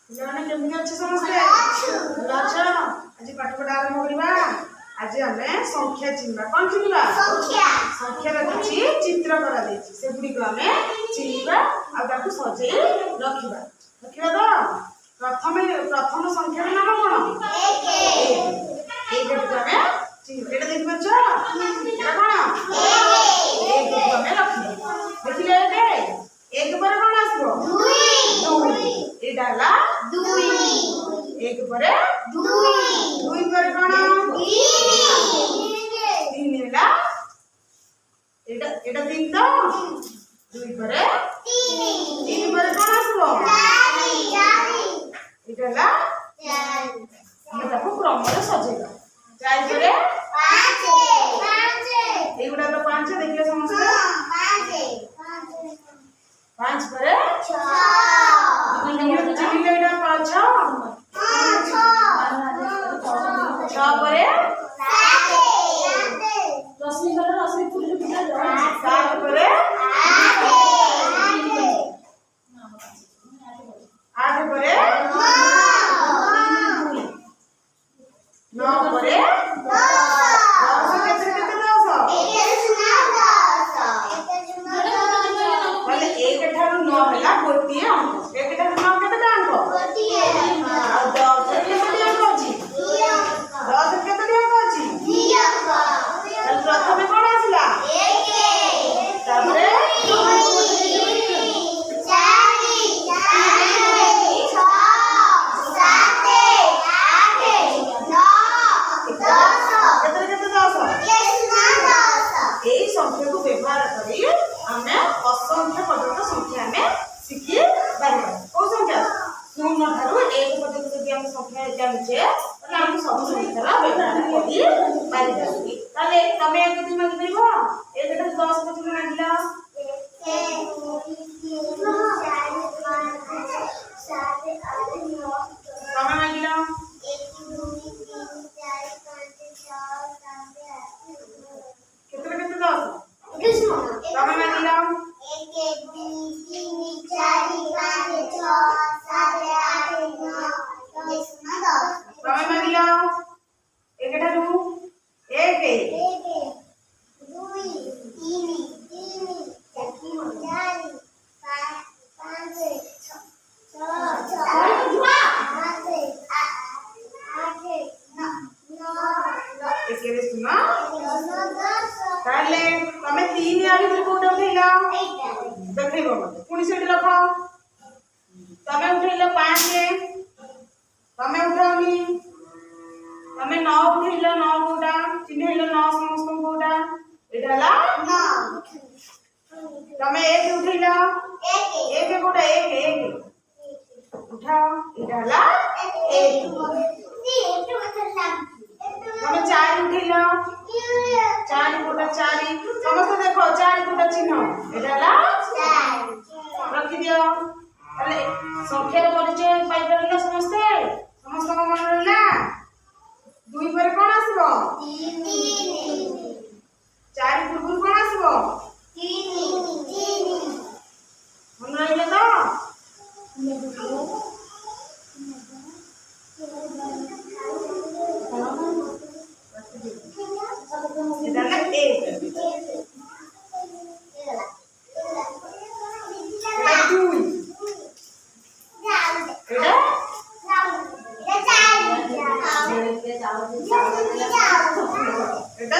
ପିଲାମାନେ କେମିତି ଅଛି ସମସ୍ତେ? ଭଲ ଅଛ? ଆଜି ପାଠ ପଢା ଆରମ୍ଭ କରିବା। ଆଜି ଆମେ ସଂଖ୍ୟା ଚିହ୍ନିବା। କଣ ଚିହ୍ନିବା? ସଂଖ୍ୟାର କିଛି ଚିତ୍ର କରାଯାଇଛି, ସେଗୁଡ଼ିକୁ ଆମେ ଚିହ୍ନିବା ଆଉ ତାକୁ ସଜେଇ ରଖିବା। ରଖିବା ତ? ପ୍ରଥମ ସଂଖ୍ୟାର ନାମ କଣ? ଏଇଟାକୁ ଆମେ ଏଇଟା ଦେଖିପାରୁଛ? ଏଇଟା କଣ? ଏଇଟାକୁ ଆମେ ରଖିବା। ଦେଖିଲେ ଏକ ପରେ କଣ ଆସିବ? ଏଇଟା ହେଲା ଏକ ପରେ ଦୁଇ ପରେ କଣ? ତିନି ହେଲା। ଏଇଟା ତିନି ତ? ଦୁଇ ପରେ ତିନି ପରେ କଣ ଆସିବ? ଏଇଟା ହେଲା। ଆମେ ତାକୁ କ୍ରମରେ ସଜେଇବା। ଚାରି ପରେ ଏଇଗୁଡା ତ ପାଞ୍ଚ। ଦେଖିଲେ ସମସ୍ତେ ପାଞ୍ଚ ପରେ छह पर सात पर आठ पर नौ पर एक ठारू नौ है गोटे अंक। एक ठारू नौ के अंक? प्रथम कौन आसला? संख्या को व्यवहार करी आमे असंख्य पर्यंत संख्या आमे शिखी पारिबा। को संख्या शून्य ठारू एक पर्यंत जदि हम संख्या जानिछे ताले हम सब संख्यार व्यवहार करी पारिबा। ताले तमे एक दिन मागि परिबो? एक ठारू 10 पर्यंत मागिला। 1 2 3 4 5 6 7 8 9 तमे मागिला 1 2 3 4 5 6 7 8 केते 10? तमे मागिला 1 2 3 4 5 6 7 8 9 10 तमे मागिला एक ठारू 1 2 3 4 5 6 ताले तमे 3 आली कोटा उठैला देखैबो मते पुणी सेठी रख। तमे उठैला 5 तमे उठाओनी। तमे 9 उठैला 9 कोटा चिन्हैला 9 समस्त कोटा एटा हला 9। तमे 1 उठैला 1 कोटा 1 उठाओ एटा हला 1। तमे 4 उठैला 4 कोटा 4 समस्त देखो 4 कोटा चिन्ह एटा हला 4 रखि दियो। ताले संख्यार परिचय पाइ परला समस्त को मन रहला। 2 पर कोन आसीबो? 3 4 पूर्व कोन आसीबो? 3 मन रहला तो इधर ना 1 এটা